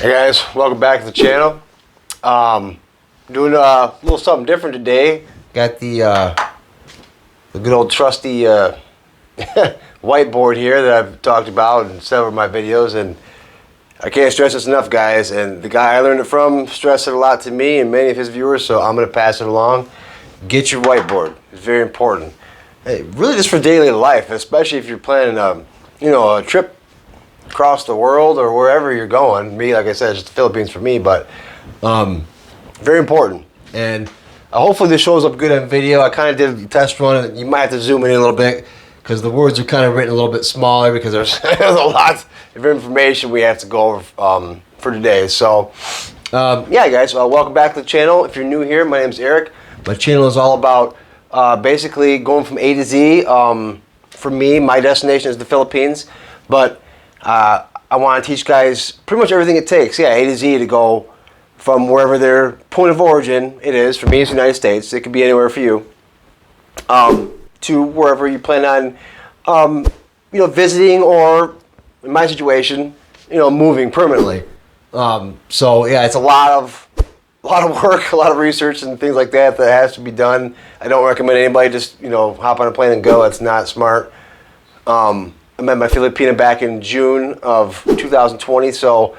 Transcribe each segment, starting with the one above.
Hey guys, welcome back to the channel. Doing a little something different today. Got the good old trusty whiteboard here that I've talked about in several of my videos, and I can't stress this enough, guys. And the guy I learned it from stressed it a lot to me and many of his viewers, so I'm going to pass it along. Get your whiteboard. It's very important. Hey, really, just for daily life, especially if you're planning a trip across the world or wherever you're going. Me, like I said, it's just the Philippines for me, but very important. And hopefully this shows up good on video. I kind of did a test run. You might have to zoom in a little bit because the words are kind of written a little bit smaller because there's a lot of information we have to go over for today. So yeah, guys, welcome back to the channel. If you're new here, my name's Eric. My channel is all about basically going from A to Z. For me, my destination is the Philippines, but I want to teach guys pretty much everything it takes. Yeah, A to Z to go from wherever their point of origin it is. For me, it's the United States. It could be anywhere for you. To wherever you plan on, visiting, or in my situation, moving permanently. So yeah, it's a lot of work, a lot of research and things like that has to be done. I don't recommend anybody just hop on a plane and go. It's not smart. I met my Filipino back in June of 2020, so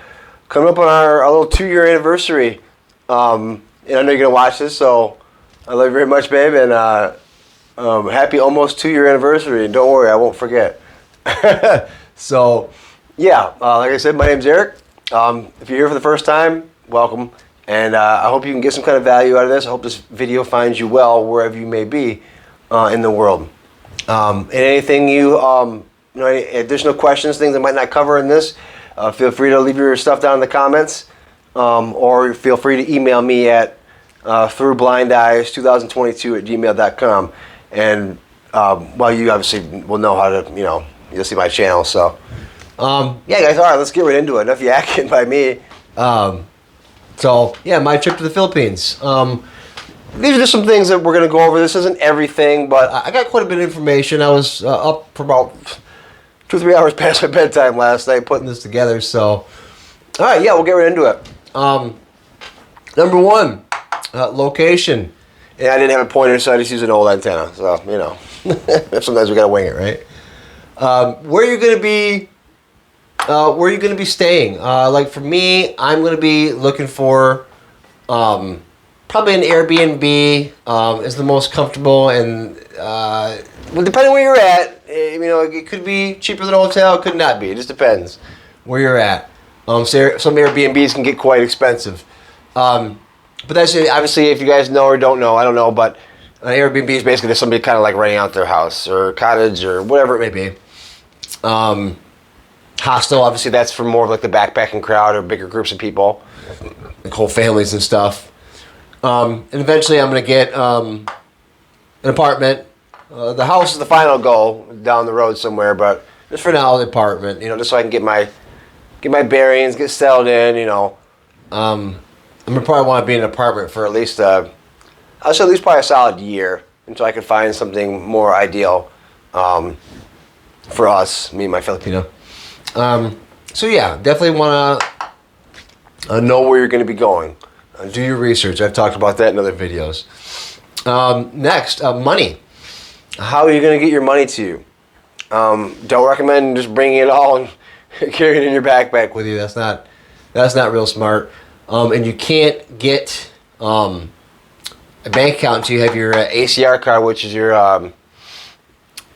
coming up on our little 2-year anniversary. And I know you're going to watch this, so I love you very much, babe, and happy almost 2-year anniversary, and don't worry, I won't forget. So, yeah, like I said, my name's Eric. If you're here for the first time, welcome, and I hope you can get some kind of value out of this. I hope this video finds you well wherever you may be in the world. And anything any additional questions, things I might not cover in this, feel free to leave your stuff down in the comments, or feel free to email me at throughblindeyes2022@gmail.com, and you obviously will know how to you'll see my channel. So yeah, guys, all right, let's get right into it. Enough yakking by me. So yeah, my trip to the Philippines. These are just some things that we're going to go over. This isn't everything, but I got quite a bit of information. I was up for about 2 or 3 hours past my bedtime last night putting this together. So, all right, yeah, we'll get right into it. Number one, location. And I didn't have a pointer, so I just used an old antenna. So, sometimes we got to wing it, right? Where are you going to be? Where are you going to be staying? Like for me, I'm going to be looking for probably an Airbnb is the most comfortable, and well, depending where you're at, it could be cheaper than a hotel, it could not be. It just depends where you're at. So some Airbnbs can get quite expensive. But that's obviously, if you guys know or don't know, I don't know, but an Airbnb is basically just somebody kind of like renting out their house or cottage or whatever it may be. Hostel, obviously, that's for more of like the backpacking crowd or bigger groups of people, like whole families and stuff. And eventually I'm going to get an apartment. The house is the final goal down the road somewhere, but just for now, the apartment, just so I can get my bearings, get settled in, I'm going to probably want to be in an apartment for at least, I'll say at least probably a solid year until I can find something more ideal for us, me and my Filipino. So yeah, definitely want to know where you're going to be going. Do your research. I've talked about that in other videos. Next, money. How are you going to get your money to you? Don't recommend just bringing it all and carrying it in your backpack with you. That's not real smart. And you can't get a bank account until you have your ACR card, which is your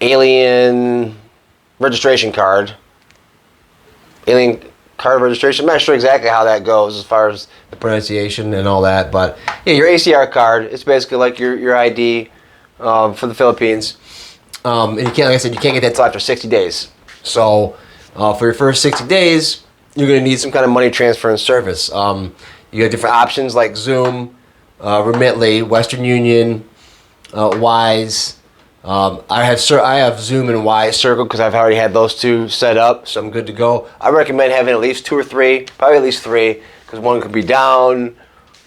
alien registration card. Alien card registration. I'm not sure exactly how that goes as far as the pronunciation and all that, but yeah, your ACR card. It's basically like your ID for the Philippines. And you can't, like I said, you can't get that until after 60 days. So for your first 60 days, you're going to need some kind of money transfer and service. You have different options like Zoom, Remitly, Western Union, Wise. I have Zoom and Wise Circle because I've already had those two set up, so I'm good to go. I recommend having at least 2 or 3, probably at least 3, because one could be down,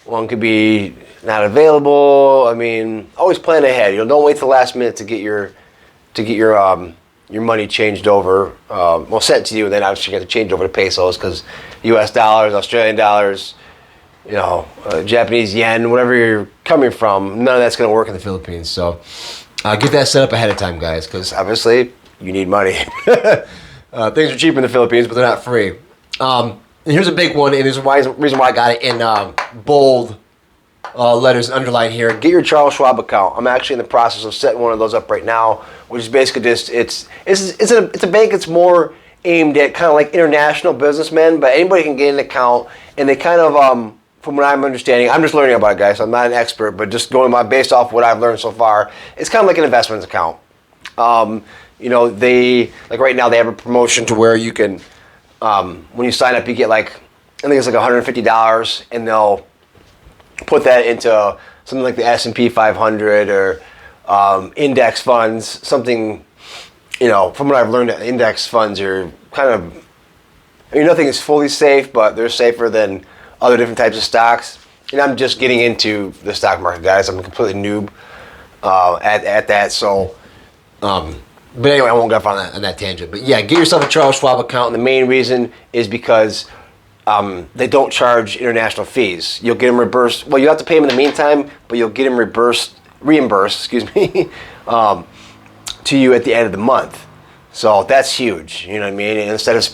one could be not available. I mean, always plan ahead. Don't wait till the last minute to get your your money changed over, well, sent to you, and then obviously you have to change over to pesos because U.S. dollars, Australian dollars, Japanese yen, whatever you're coming from, none of that's going to work in the Philippines. So get that set up ahead of time, guys, because obviously you need money. Things are cheap in the Philippines, but they're not free. And here's a big one, and there's a reason why I got it in bold letters underlined here. Get your Charles Schwab account. I'm actually in the process of setting one of those up right now, which is basically just it's a bank that's more aimed at kind of like international businessmen, but anybody can get an account, and they kind of from what I'm understanding, I'm just learning about it, guys. So I'm not an expert, but just going based off what I've learned so far, it's kind of like an investments account. They like right now they have a promotion to where you can when you sign up, you get like I think it's like $150, and they'll put that into something like the S&P 500 or index funds, something, from what I've learned, index funds are kind of, nothing is fully safe, but they're safer than other different types of stocks. And I'm just getting into the stock market, guys. I'm a completely noob at that. So, but anyway, I won't go off on that tangent. But yeah, get yourself a Charles Schwab account. And the main reason is because they don't charge international fees. You'll get them reimbursed. Well, you have to pay them in the meantime, but you'll get them reimbursed, to you at the end of the month. So that's huge. You know what I mean? And instead of,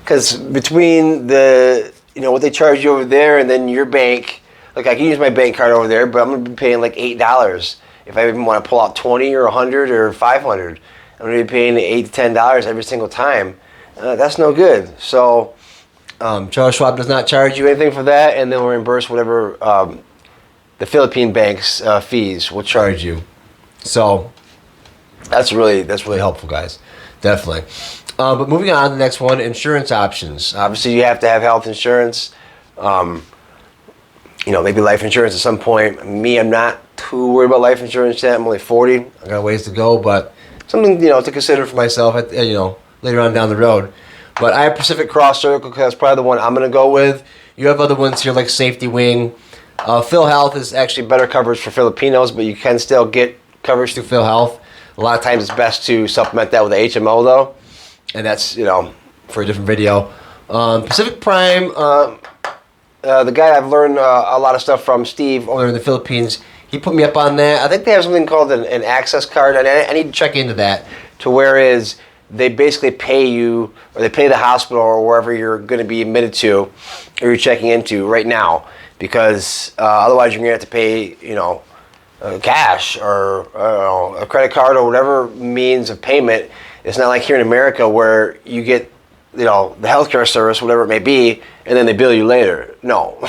because between the, what they charge you over there and then your bank, like I can use my bank card over there, but I'm going to be paying like $8 if I even want to pull out 20 or 100 or 500. I'm going to be paying $8 to $10 every single time. That's no good. So Charles Schwab does not charge you anything for that, and they'll reimburse whatever the Philippine bank's fees will charge you. So that's really helpful, guys. Definitely. But moving on to the next one, insurance options. Obviously, you have to have health insurance. Maybe life insurance at some point. Me, I'm not too worried about life insurance yet. I'm only 40. I got a ways to go, but something to consider for myself. Later on down the road. But I have Pacific Cross Circle because that's probably the one I'm going to go with. You have other ones here like Safety Wing. PhilHealth is actually better coverage for Filipinos, but you can still get coverage through PhilHealth. A lot of times it's best to supplement that with the HMO though, and that's for a different video. Pacific Prime, the guy I've learned a lot of stuff from, Steve, over in the Philippines, he put me up on that. I think they have something called an access card, and I need to check into that. To whereas they basically pay you, or they pay the hospital or wherever you're going to be admitted to, or you're checking into right now, because otherwise you're going to have to pay, cash or a credit card or whatever means of payment. It's not like here in America where you get, the healthcare service, whatever it may be, and then they bill you later. No,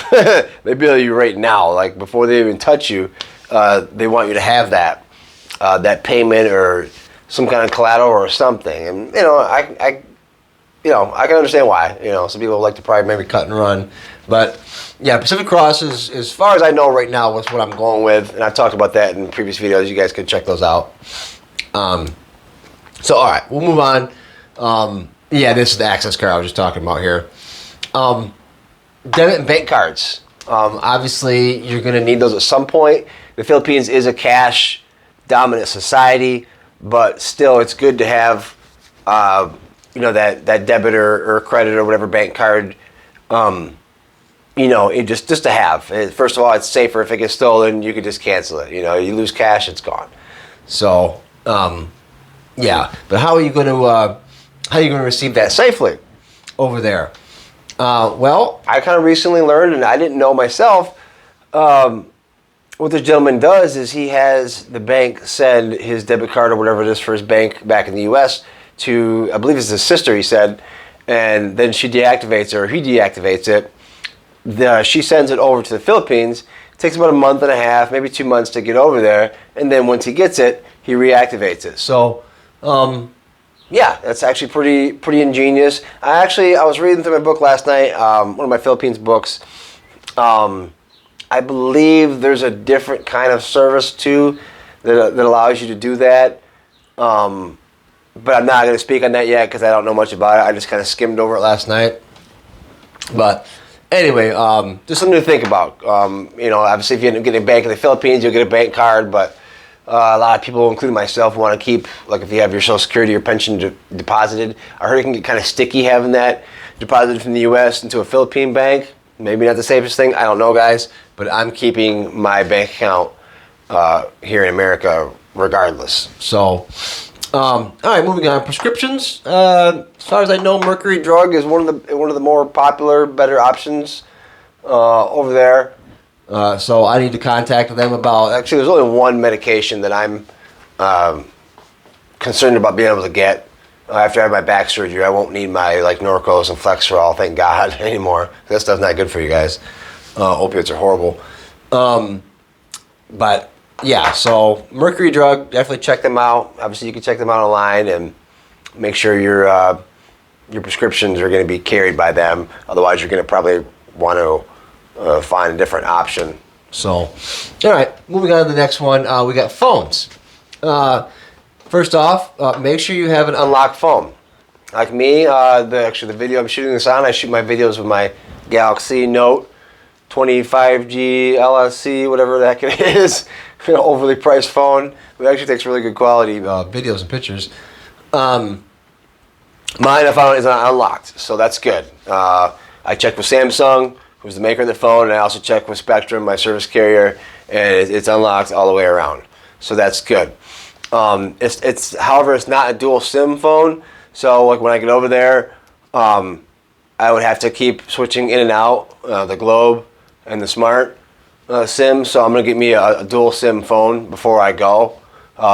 they bill you right now. Like before they even touch you, they want you to have that payment or some kind of collateral or something. And I can understand why. Some people like to probably maybe cut and run, but yeah, Pacific Cross is, as far as I know right now, what's what I'm going with, and I've talked about that in previous videos. You guys can check those out. So all right, we'll move on. Yeah, this is the access card I was just talking about here. Debit and bank cards. Obviously, you're going to need those at some point. The Philippines is a cash-dominant society, but still, it's good to have, that debit or credit or whatever bank card. Just to have. First of all, it's safer. If it gets stolen, you can just cancel it. You lose cash, it's gone. So, yeah. But how are you going to receive that safely over there? Well, I kind of recently learned, and I didn't know myself, what this gentleman does is he has the bank send his debit card or whatever it is for his bank back in the U.S. to, I believe it's his sister, he said, and then she deactivates it, or he deactivates it. She sends it over to the Philippines. It takes about a month and a half, maybe 2 months to get over there, and then once he gets it, he reactivates it. So, yeah, that's actually pretty ingenious. I was reading through my book last night, one of my Philippines books. I believe there's a different kind of service too that allows you to do that. But I'm not going to speak on that yet because I don't know much about it. I just kind of skimmed over it last night. But anyway, just something to think about. Obviously if you end up getting a bank in the Philippines, you'll get a bank card, but A lot of people, including myself, want to keep, like if you have your Social Security or pension deposited. I heard it can get kind of sticky having that deposited from the U.S. into a Philippine bank. Maybe not the safest thing. I don't know, guys. But I'm keeping my bank account here in America regardless. So, all right, moving on. Prescriptions. As far as I know, Mercury Drug is one of the more popular, better options over there. So I need to contact them about. Actually, there's only one medication that I'm concerned about being able to get after I have my back surgery. I won't need my like Norcos and Flexerol, thank God, anymore. That stuff's not good for you guys. Opiates are horrible. But yeah, so Mercury Drug, definitely check them out. Obviously, you can check them out online and make sure your prescriptions are going to be carried by them. Otherwise, you're going to probably want to find a different option. So, all right, moving on to the next one. We got phones. First off, make sure you have an unlocked phone. Like me, the video I'm shooting this on, I shoot my videos with my Galaxy Note 25G LSC, whatever the heck it is. Overly priced phone. It actually takes really good quality videos and pictures. Mine, I found, is not unlocked, so that's good. I checked with Samsung, who's the maker of the phone, and I also checked with Spectrum, my service carrier, and it's unlocked all the way around. So that's good. However, it's not a dual SIM phone, so like when I get over there, I would have to keep switching in and out the Globe and the Smart SIM. So I'm gonna get me a dual SIM phone before I go,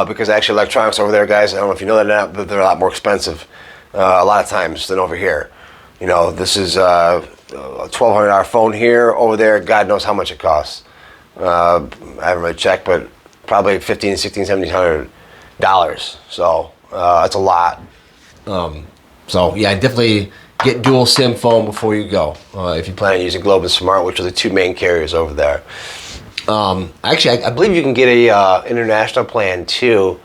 because actually electronics over there, guys, I don't know if you know that or not, but they're a lot more expensive a lot of times than over here. You know, this is a $1,200 phone here. Over there, God knows how much it costs. I haven't really checked, but probably $1,500, $1,600, $1,700. So that's a lot. So yeah, definitely get dual SIM phone before you go if you plan on using Globe and Smart, which are the two main carriers over there. Actually, I believe you can get a international plan too,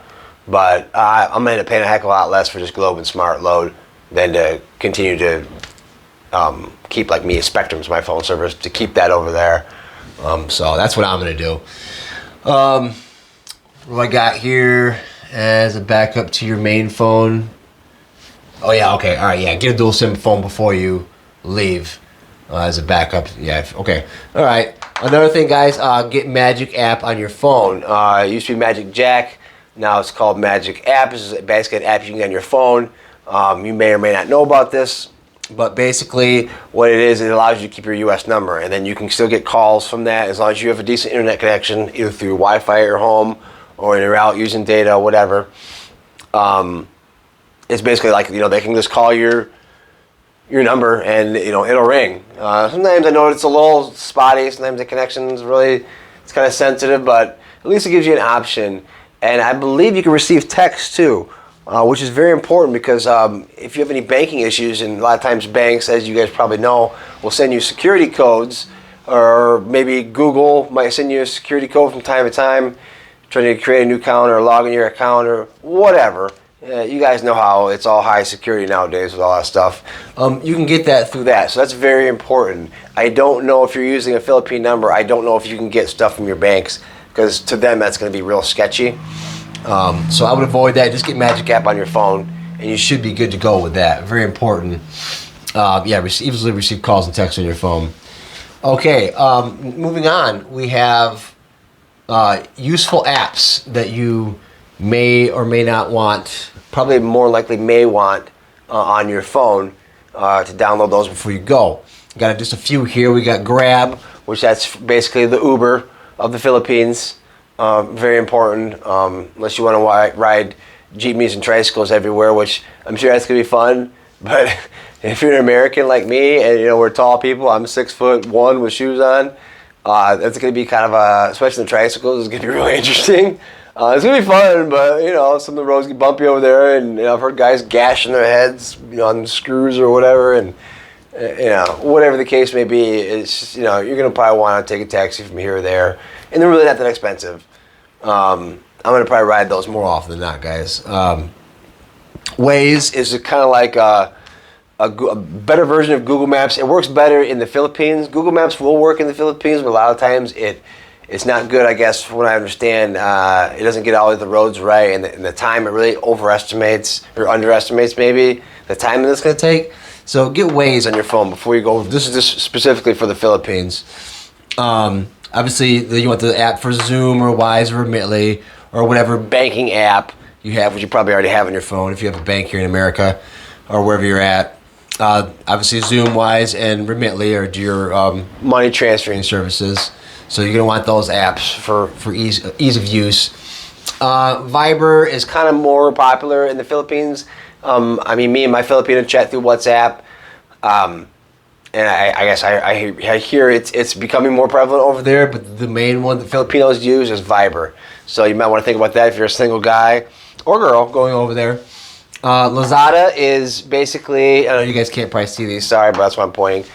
but I'm going to end up paying a heck of a lot less for just Globe and Smart load than to continue to keep, like me, Spectrum's my phone service, to keep that over there. So that's what I'm going to do. What do I got here as a backup to your main phone? Oh yeah, okay, all right, yeah. Get a dual SIM phone before you leave as a backup. Yeah, okay, all right. Another thing, guys, get Magic App on your phone. It used to be Magic Jack. Now it's called Magic App. This is basically an app you can get on your phone. You may or may not know about this, but basically what it is, it allows you to keep your U.S. number, and then you can still get calls from that as long as you have a decent internet connection, either through Wi-Fi at your home or you're out using data, whatever. It's basically like, they can just call your number and, it'll ring. Sometimes I know it's a little spotty. Sometimes the connection's really, it's kind of sensitive, but at least it gives you an option. And I believe you can receive text too, which is very important because if you have any banking issues, and a lot of times banks, as you guys probably know, will send you security codes, or maybe Google might send you a security code from time to time, trying to create a new account or log in your account or whatever. You guys know how it's all high security nowadays with all that stuff. You can get that through that, so that's very important. I don't know if you're using a Philippine number. I don't know if you can get stuff from your banks, because to them that's going to be real sketchy. So I would avoid that. Just get Magic App on your phone, and you should be good to go with that. Very important. Easily receive calls and texts on your phone. Okay, moving on. We have useful apps that you may or may not want, probably more likely may want on your phone to download those before you go. Got just a few here. We got Grab, which that's basically the Uber of the Philippines. Very important, unless you want to ride jeepneys and tricycles everywhere, which I'm sure that's going to be fun. But if you're an American like me, and we're tall people, I'm 6'1" with shoes on, that's going to be kind of especially the tricycles, it's going to be really interesting. It's going to be fun, but, some of the roads get bumpy over there, and I've heard guys gashing their heads, on screws or whatever, and, whatever the case may be, it's just, you're going to probably want to take a taxi from here or there, and they're really not that expensive. I'm going to probably ride those more often than not, guys. Waze is kind of like a better version of Google Maps. It works better in the Philippines. Google Maps will work in the Philippines, but a lot of times it It's not good, I guess, from what I understand. It doesn't get all of the roads right, and the time it really overestimates or underestimates maybe the time that it's going to take. So get Waze on your phone before you go. This is just specifically for the Philippines. Obviously, you want the app for Zoom or Wise or Remitly or whatever banking app you have, which you probably already have on your phone if you have a bank here in America or wherever you're at. Obviously, Zoom, Wise, and Remitly are your money transferring services. So you're going to want those apps for ease of use. Viber is kind of more popular in the Philippines. I mean, me and my Filipino chat through WhatsApp. And I guess I hear it's becoming more prevalent over there, but the main one that Filipinos use is Viber. So you might want to think about that if you're a single guy or girl going over there. Lazada is basically, I know you guys can't probably see these, sorry, but that's why I'm pointing.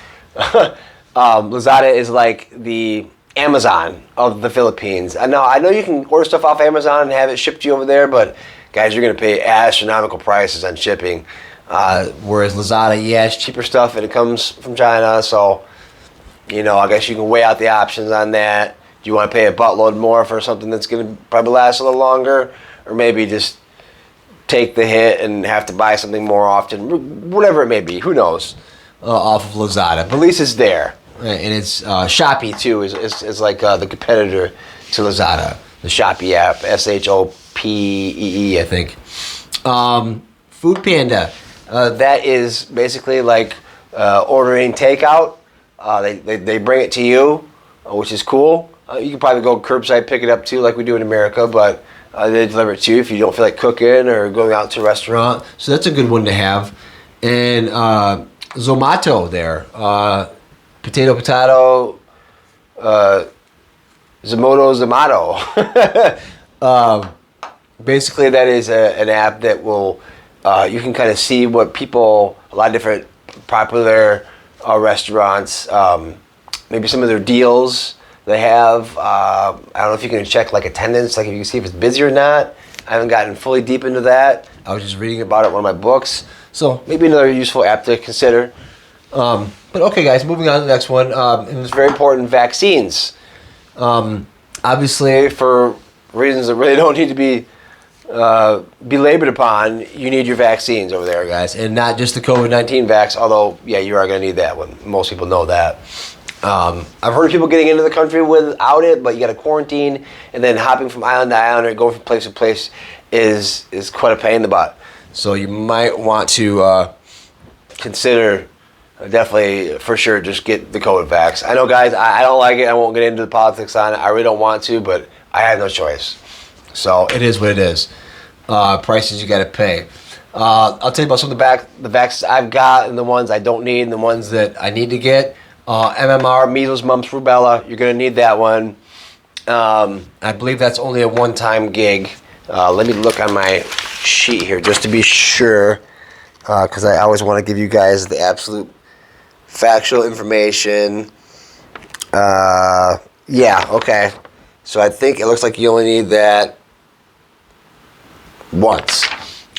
Lazada is like the Amazon of the Philippines. I know you can order stuff off Amazon and have it shipped to you over there, but guys, you're going to pay astronomical prices on shipping. Whereas Lazada, yeah, it's cheaper stuff and it comes from China, so I guess you can weigh out the options on that. Do you want to pay a buttload more for something that's going to probably last a little longer, or maybe just take the hit and have to buy something more often, whatever it may be, who knows, off of Lazada. But at least it's there, right? And it's Shopee too is like the competitor to Lazada, the Shopee app, SHOPEE, I think. Food Panda. That is basically like ordering takeout. They bring it to you, which is cool. You can probably go curbside pick it up too, like we do in America, but they deliver it to you if you don't feel like cooking or going out to a restaurant. So that's a good one to have. And Zomato there. Potato. Zomato. Basically, that is an app that will... you can kind of see what people, a lot of different popular restaurants, maybe some of their deals they have. I don't know if you can check like attendance, like if you can see if it's busy or not. I haven't gotten fully deep into that. I was just reading about it in one of my books. So maybe another useful app to consider. But okay, guys, moving on to the next one. And it's very important, vaccines. Obviously, for reasons that really don't need to be belabored upon, you need your vaccines over there, guys, and not just the COVID-19 vax, although yeah, you are going to need that one. Most people know that. I've heard of people getting into the country without it, but you got to quarantine, and then hopping from island to island or going from place to place is quite a pain in the butt. So you might want to consider, definitely for sure, just get the COVID vax. I know, guys, I don't like it. I won't get into the politics on it. I really don't want to, but I have no choice. So it is what it is. Prices you got to pay. I'll tell you about some of the vaccines I've got and the ones I don't need and the ones that I need to get. MMR, measles, mumps, rubella. You're going to need that one. I believe that's only a one-time gig. Let me look on my sheet here just to be sure, because I always want to give you guys the absolute factual information. Yeah, okay. So I think it looks like you only need that once.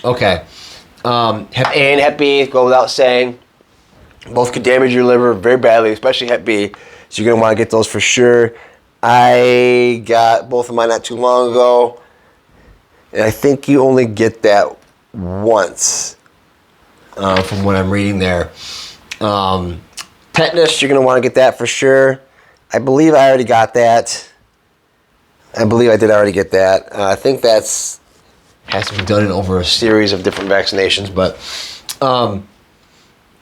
Okay. Hep A and Hep B go without saying. Both could damage your liver very badly, especially Hep B. So you're going to want to get those for sure. I got both of mine not too long ago. And I think you only get that once, from what I'm reading there. Tetanus, you're going to want to get that for sure. I believe I already got that. I believe I did already get that. I think has to be done over a series of different vaccinations. But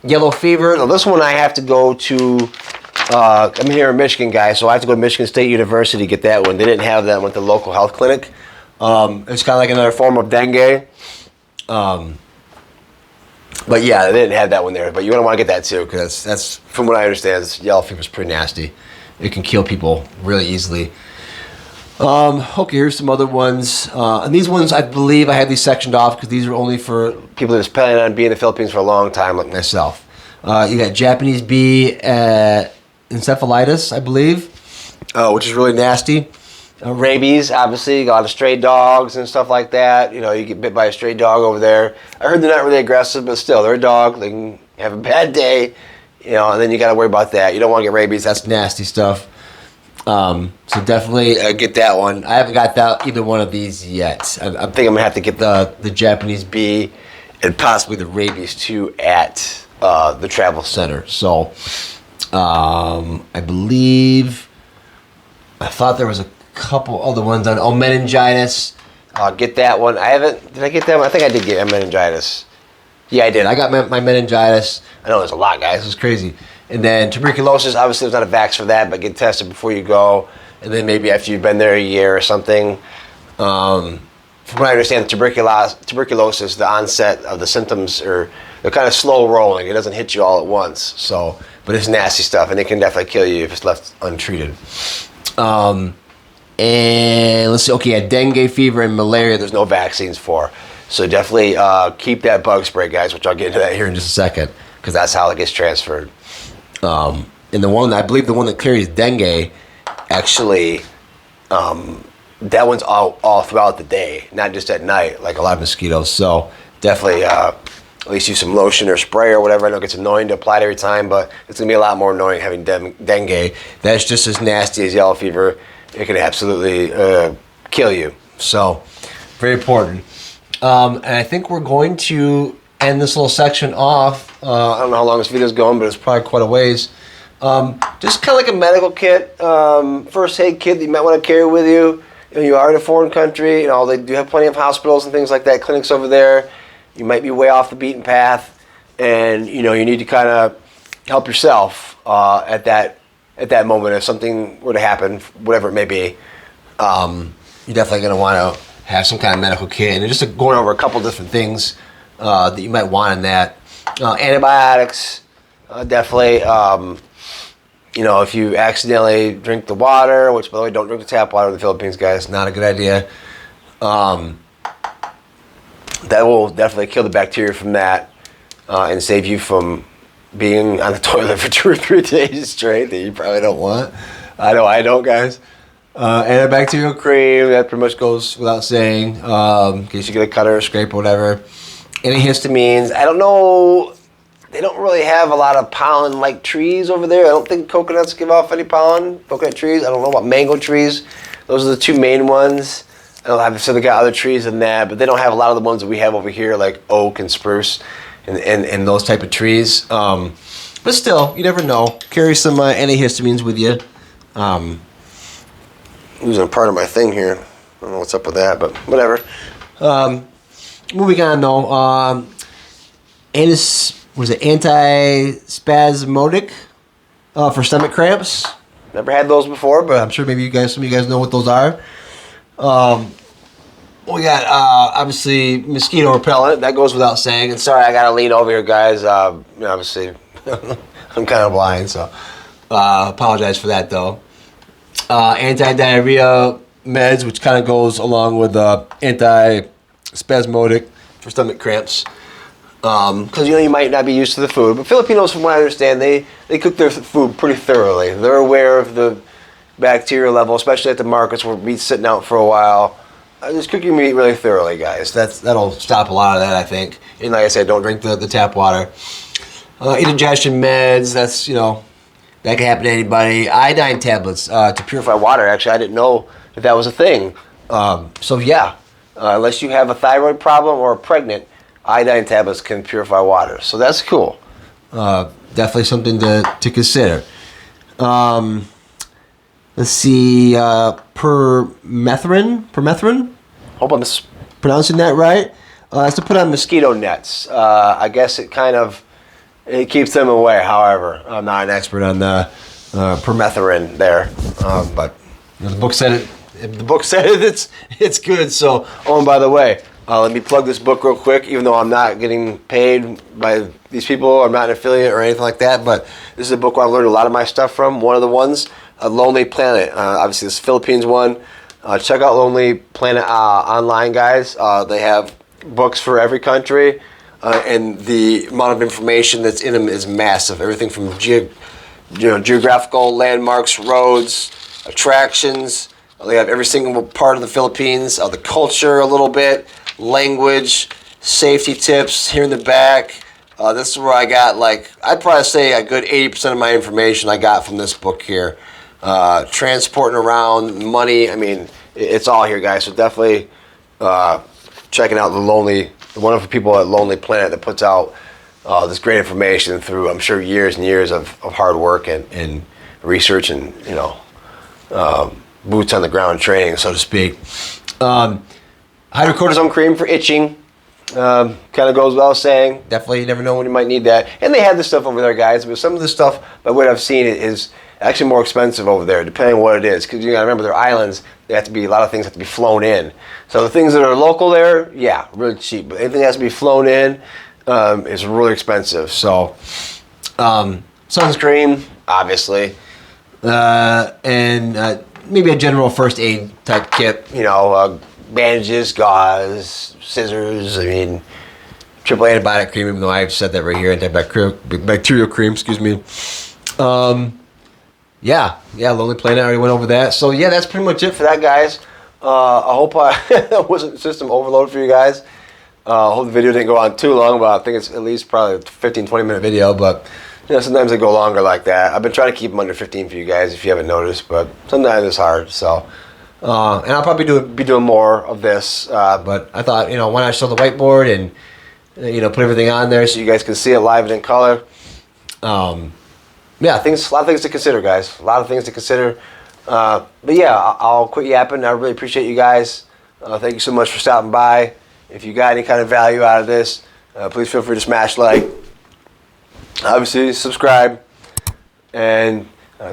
yellow fever. Now this one I have to go to. I'm here in Michigan, guys, so I have to go to Michigan State University to get that one. They didn't have that one at the local health clinic. It's kind of like another form of dengue. But yeah, they didn't have that one there. But you're going to want to get that too, because that's from what I understand, yellow fever is pretty nasty. It can kill people really easily. Okay, here's some other ones. And these ones, I believe I had these sectioned off because these are only for people that's planning on being in the Philippines for a long time, like myself. You got Japanese bee encephalitis, I believe, which is really nasty. Rabies, obviously, you got a lot of stray dogs and stuff like that. You get bit by a stray dog over there. I heard they're not really aggressive, but still, they're a dog. They can have a bad day, and then you got to worry about that. You don't want to get rabies. That's nasty stuff. So definitely get that one. I haven't got either one of these yet. I think I'm going to have to get the Japanese bee and possibly the rabies too at the travel center. So I believe, I thought there was a couple other ones on, meningitis. Get that one. Did I get that one? I think I did get meningitis. Yeah, I did. I got my meningitis. I know there's a lot, guys. It's crazy. And then tuberculosis, obviously there's not a vax for that, but get tested before you go. And then maybe after you've been there a year or something. From what I understand, tuberculosis, the onset of the symptoms they're kind of slow rolling. It doesn't hit you all at once. So, but it's nasty stuff, and it can definitely kill you if it's left untreated. And let's see. Okay, yeah, dengue fever and malaria. There's no vaccines for. So definitely keep that bug spray, guys. Which I'll get into that here in just a second, because that's how it gets transferred. And I believe the one that carries dengue, actually, that one's all throughout the day, not just at night, like a lot of mosquitoes. So definitely at least use some lotion or spray or whatever. I know it gets annoying to apply it every time, but it's going to be a lot more annoying having dengue. That's just as nasty as yellow fever. It can absolutely kill you. So very important. And I think we're going to end this little section off. I don't know how long this video is going, but it's probably quite a ways. Just kind of like a medical kit, first aid kit that you might want to carry with you. You are in a foreign country. They do have plenty of hospitals and things like that, clinics over there. You might be way off the beaten path, and you need to kind of help yourself at that moment. If something were to happen, whatever it may be, you're definitely going to want to have some kind of medical kit. And just going over a couple different things that you might want in that. Antibiotics, definitely. If you accidentally drink the water, which by the way, don't drink the tap water in the Philippines, guys, not a good idea. That will definitely kill the bacteria from that and save you from being on the toilet for 2 or 3 days straight that you probably don't want. I know I don't, guys. Antibacterial cream, that pretty much goes without saying, in case you get a cut or a scrape or whatever. Antihistamines, I don't know, they don't really have a lot of pollen-like trees over there. I don't think coconuts give off any pollen, coconut trees. I don't know about mango trees. Those are the 2 main ones. I don't have, so they got other trees than that, but they don't have a lot of the ones that we have over here, like oak and spruce and those type of trees. But still, you never know. Carry some antihistamines with you. Losing a part of my thing here. I don't know what's up with that, but whatever. Moving on though. Antispasmodic for stomach cramps. Never had those before, but I'm sure maybe some of you guys know what those are. We got obviously mosquito repellent. That goes without saying. And sorry, I gotta lean over here, guys. Obviously, I'm kind of blind, so apologize for that though. Anti-Diarrhea Meds, which kind of goes along with antispasmodic for stomach cramps. Because you might not be used to the food, but Filipinos, from what I understand, they cook their food pretty thoroughly. They're aware of the bacteria level, especially at the markets where meat's sitting out for a while. Just cook your meat really thoroughly, guys. That'll stop a lot of that, I think. And like I said, don't drink the tap water. Indigestion meds, that's that can happen to anybody. Iodine tablets to purify water. Actually, I didn't know that was a thing. So yeah, unless you have a thyroid problem or are pregnant, iodine tablets can purify water. So that's cool. Definitely something to consider. Let's see, permethrin. Hope I'm pronouncing that right. It's to put on mosquito nets. I guess it keeps them away. However, I'm not an expert on the permethrin there, but the book said it. If the book said it, it's good. So, and by the way, let me plug this book real quick. Even though I'm not getting paid by these people, I'm not an affiliate or anything like that. But this is a book where I learned a lot of my stuff from. One of the ones, A Lonely Planet. Obviously, this Philippines one. Check out Lonely Planet online, guys. They have books for every country. And the amount of information that's in them is massive. Everything from geographical landmarks, roads, attractions. They have every single part of the Philippines, the culture a little bit, language, safety tips here in the back. This is where I got I'd probably say a good 80% of my information I got from this book here. transporting around, money. I mean, it's all here, guys. So definitely checking out the wonderful people at Lonely Planet that puts out this great information through, I'm sure, years and years of hard work and research and, you know, boots on the ground training, so to speak. Hydrocortisone cream for itching. Kind of goes without saying. Definitely, you never know when you might need that. And they have this stuff over there, guys. But some of the stuff, by what I've seen, is actually more expensive over there, depending on what it is. Because you got to remember, they're islands. They have to be, a lot of things have to be flown in. So the things that are local there, yeah, really cheap. But anything that has to be flown in is really expensive. So sunscreen, obviously, and maybe a general first aid type kit. You know, bandages, gauze, scissors. I mean, triple antibiotic cream, even though I've said that right here, antibacterial cream, excuse me. Yeah, Lonely Planet, I already went over that. So yeah, that's pretty much it for that, guys. I hope I wasn't system overload for you guys. I hope the video didn't go on too long, but I think it's at least probably a 15-20 minute video, but you know, sometimes they go longer like that. I've been trying to keep them under 15 for you guys if you haven't noticed, but sometimes it's hard, so. And I'll probably be doing more of this, but I thought, you know, why not show the whiteboard and, you know, put everything on there so you guys can see it live and in color. Yeah, a lot of things to consider, guys. A lot of things to consider. But yeah, I'll quit yapping. I really appreciate you guys. Thank you so much for stopping by. If you got any kind of value out of this, please feel free to smash like. Obviously, subscribe and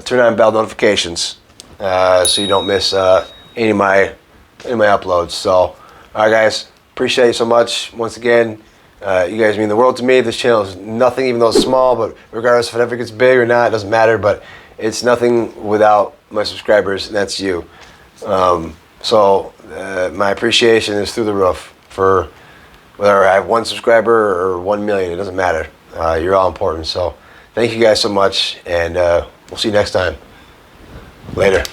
turn on bell notifications so you don't miss any of my uploads. So, all right, guys, appreciate you so much. Once again, you guys mean the world to me. This channel is nothing, even though it's small, but regardless if it ever gets big or not, it doesn't matter. But it's nothing without my subscribers, and that's you. So my appreciation is through the roof for whether I have 1 subscriber or 1 million. It doesn't matter. You're all important. So thank you guys so much, and we'll see you next time. Later.